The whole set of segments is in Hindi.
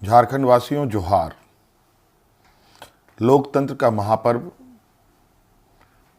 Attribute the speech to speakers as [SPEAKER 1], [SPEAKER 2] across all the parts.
[SPEAKER 1] झारखंड वासियों जोहार। लोकतंत्र का महापर्व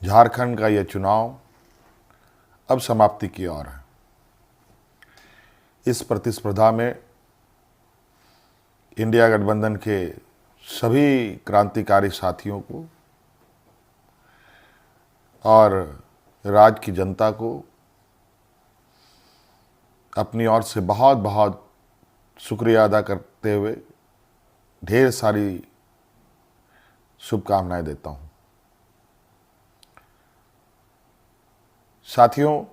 [SPEAKER 1] झारखंड का यह चुनाव अब समाप्ति की ओर है। इस प्रतिस्पर्धा में इंडिया गठबंधन के सभी क्रांतिकारी साथियों को और राज्य की जनता को अपनी ओर से बहुत बहुत शुक्रिया अदा करते हुए ढेर सारी शुभकामनाएं देता हूं। साथियों,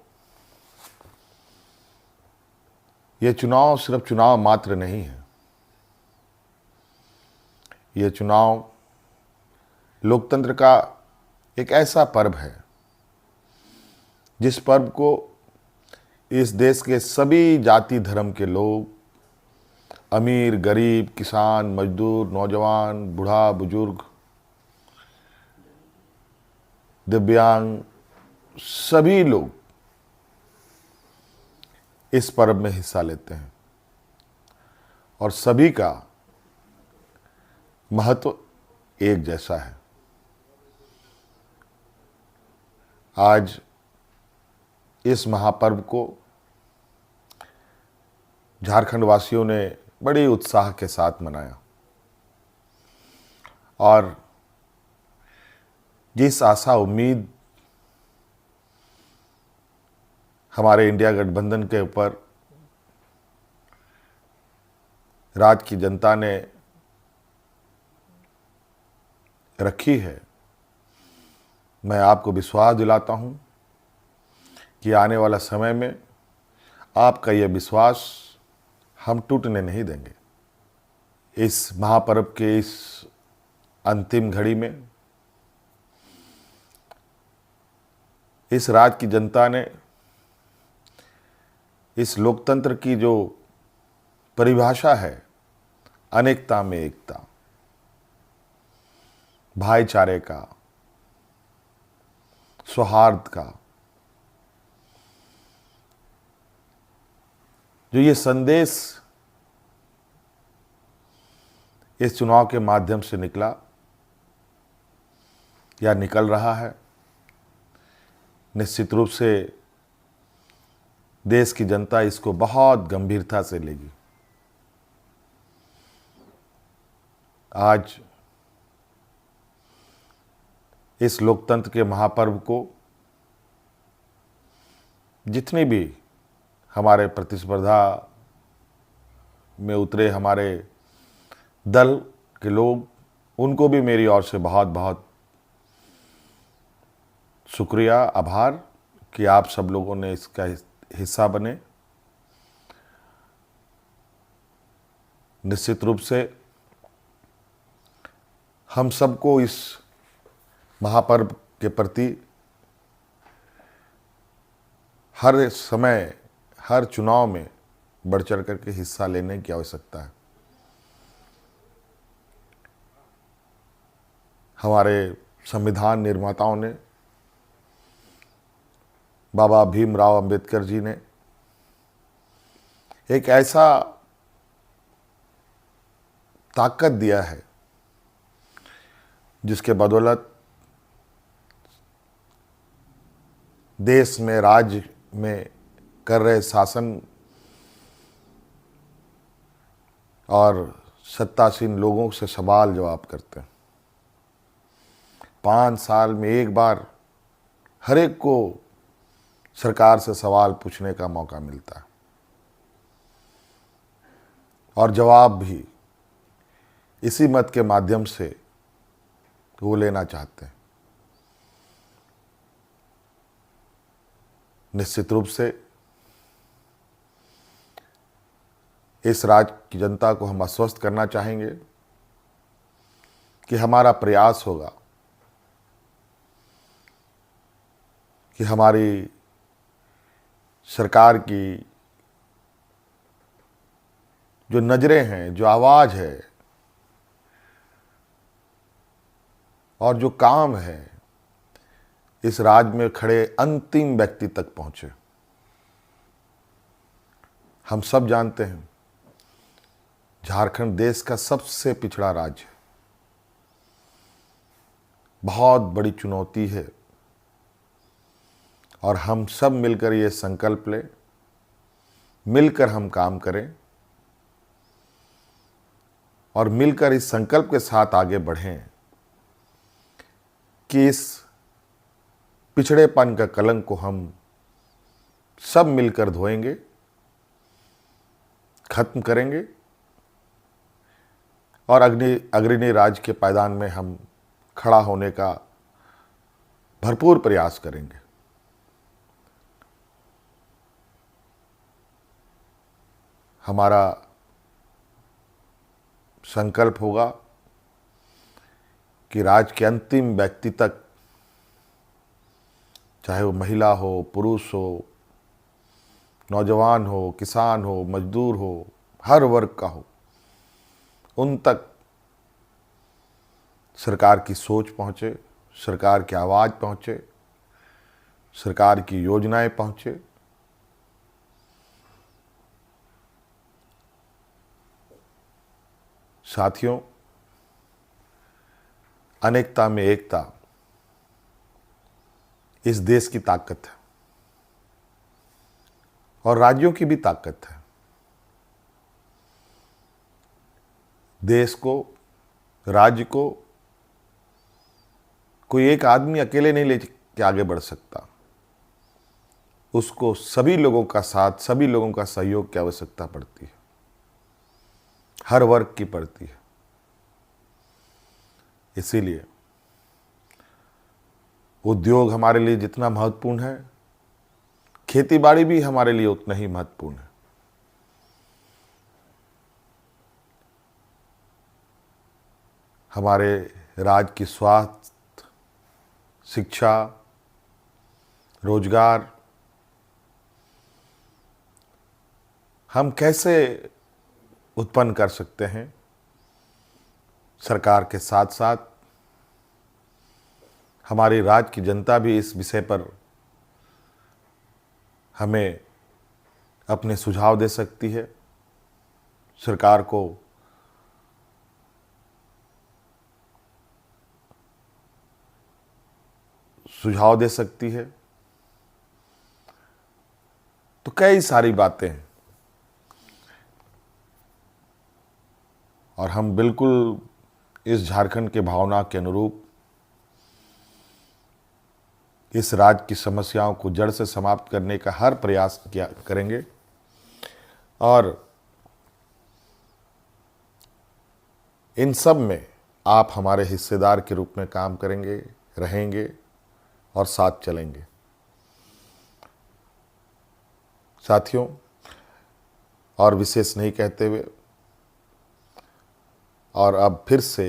[SPEAKER 1] ये चुनाव सिर्फ चुनाव मात्र नहीं है। ये चुनाव लोकतंत्र का एक ऐसा पर्व है जिस पर्व को इस देश के सभी जाति धर्म के लोग, अमीर गरीब, किसान मजदूर, नौजवान, बूढ़ा बुजुर्ग, दिव्यांग, सभी लोग इस पर्व में हिस्सा लेते हैं और सभी का महत्व एक जैसा है। आज इस महापर्व को झारखंड वासियों ने बड़ी उत्साह के साथ मनाया और जिस आशा उम्मीद हमारे इंडिया गठबंधन के ऊपर राज्य की जनता ने रखी है, मैं आपको विश्वास दिलाता हूं कि आने वाला समय में आपका यह विश्वास हम टूटने नहीं देंगे। इस महापर्व के इस अंतिम घड़ी में इस राज्य की जनता ने इस लोकतंत्र की जो परिभाषा है, अनेकता में एकता, भाईचारे का, सौहार्द का, जो ये संदेश इस चुनाव के माध्यम से निकला या निकल रहा है, निश्चित रूप से देश की जनता इसको बहुत गंभीरता से लेगी। आज इस लोकतंत्र के महापर्व को जितनी भी हमारे प्रतिस्पर्धा में उतरे हमारे दल के लोग, उनको भी मेरी ओर से बहुत बहुत शुक्रिया, आभार कि आप सब लोगों ने इसका हिस्सा बने। निश्चित रूप से हम सबको इस महापर्व के प्रति हर समय, हर चुनाव में बढ़ चढ़ करके हिस्सा लेने की आवश्यकता है। हमारे संविधान निर्माताओं ने, बाबा भीमराव अंबेडकर जी ने एक ऐसा ताकत दिया है जिसके बदौलत देश में, राज्य में कर रहे शासन और सत्तासीन लोगों से सवाल जवाब करते हैं। 5 साल में एक बार हर एक को सरकार से सवाल पूछने का मौका मिलता है और जवाब भी इसी मत के माध्यम से वो लेना चाहते हैं। निश्चित रूप से इस राज्य की जनता को हम आश्वस्त करना चाहेंगे कि हमारा प्रयास होगा कि हमारी सरकार की जो नज़रें हैं, जो आवाज़ है और जो काम है, इस राज्य में खड़े अंतिम व्यक्ति तक पहुंचे। हम सब जानते हैं झारखंड देश का सबसे पिछड़ा राज्य है। बहुत बड़ी चुनौती है और हम सब मिलकर ये संकल्प लें, मिलकर हम काम करें और मिलकर इस संकल्प के साथ आगे बढ़ें कि इस पिछड़ेपन का कलंक को हम सब मिलकर धोएंगे, खत्म करेंगे और अग्रणी राज्य के पायदान में हम खड़ा होने का भरपूर प्रयास करेंगे। हमारा संकल्प होगा कि राज्य के अंतिम व्यक्ति तक, चाहे वो महिला हो, पुरुष हो, नौजवान हो, किसान हो, मजदूर हो, हर वर्ग का हो, उन तक सरकार की सोच पहुँचे, सरकार की आवाज़ पहुँचे, सरकार की योजनाएं पहुँचे। साथियों, अनेकता में एकता इस देश की ताकत है और राज्यों की भी ताकत है। देश को, राज्य को कोई एक आदमी अकेले नहीं लेके आगे बढ़ सकता। उसको सभी लोगों का साथ, सभी लोगों का सहयोग की आवश्यकता पड़ती है, हर वर्ग की पड़ती है। इसीलिए उद्योग हमारे लिए जितना महत्वपूर्ण है, खेतीबाड़ी भी हमारे लिए उतना ही महत्वपूर्ण है। हमारे राज्य की स्वास्थ्य, शिक्षा, रोजगार हम कैसे उत्पन्न कर सकते हैं, सरकार के साथ साथ हमारी राज्य की जनता भी इस विषय पर हमें अपने सुझाव दे सकती है, सरकार को सुझाव दे सकती है। तो कई सारी बातें हैं और हम बिल्कुल इस झारखंड के भावना के अनुरूप इस राज्य की समस्याओं को जड़ से समाप्त करने का हर प्रयास करेंगे और इन सब में आप हमारे हिस्सेदार के रूप में काम करेंगे, रहेंगे और साथ चलेंगे। साथियों, और विशेष नहीं कहते हुए और अब फिर से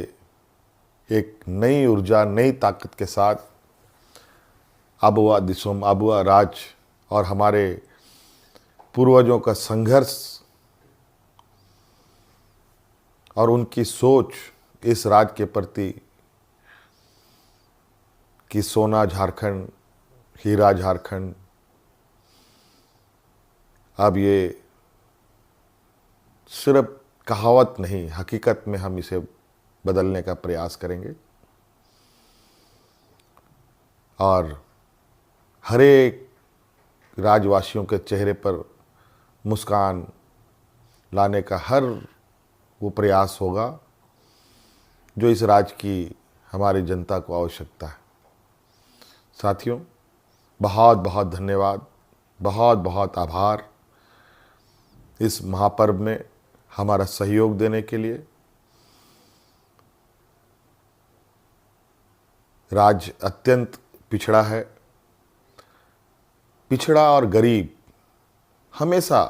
[SPEAKER 1] एक नई ऊर्जा, नई ताकत के साथ आबुआ दिसोम, आबुआ राज और हमारे पूर्वजों का संघर्ष और उनकी सोच इस राज्य के प्रति कि सोना झारखंड, हीरा झारखंड, अब ये सिर्फ कहावत नहीं, हकीकत में हम इसे बदलने का प्रयास करेंगे और हर एक राज्यवासियों के चेहरे पर मुस्कान लाने का हर वो प्रयास होगा जो इस राज्य की हमारी जनता को आवश्यकता है। साथियों, बहुत बहुत धन्यवाद, बहुत बहुत आभार इस महापर्व में हमारा सहयोग देने के लिए। राज्य अत्यंत पिछड़ा है। पिछड़ा और गरीब हमेशा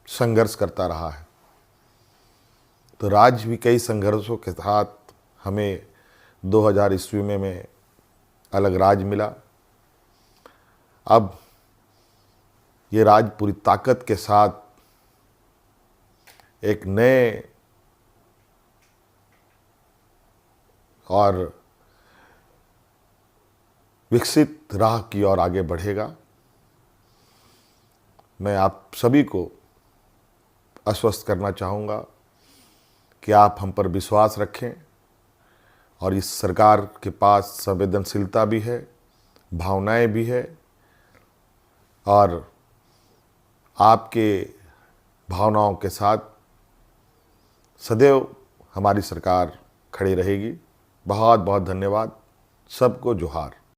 [SPEAKER 1] संघर्ष करता रहा है, तो राज्य भी कई संघर्षों के साथ हमें 2000 ईस्वी में अलग राज्य मिला। अब ये राज्य पूरी ताकत के साथ एक नए और विकसित राह की ओर आगे बढ़ेगा। मैं आप सभी को आश्वस्त करना चाहूँगा कि आप हम पर विश्वास रखें और इस सरकार के पास संवेदनशीलता भी है, भावनाएं भी है और आपके भावनाओं के साथ सदैव हमारी सरकार खड़ी रहेगी। बहुत बहुत धन्यवाद। सबको जोहार।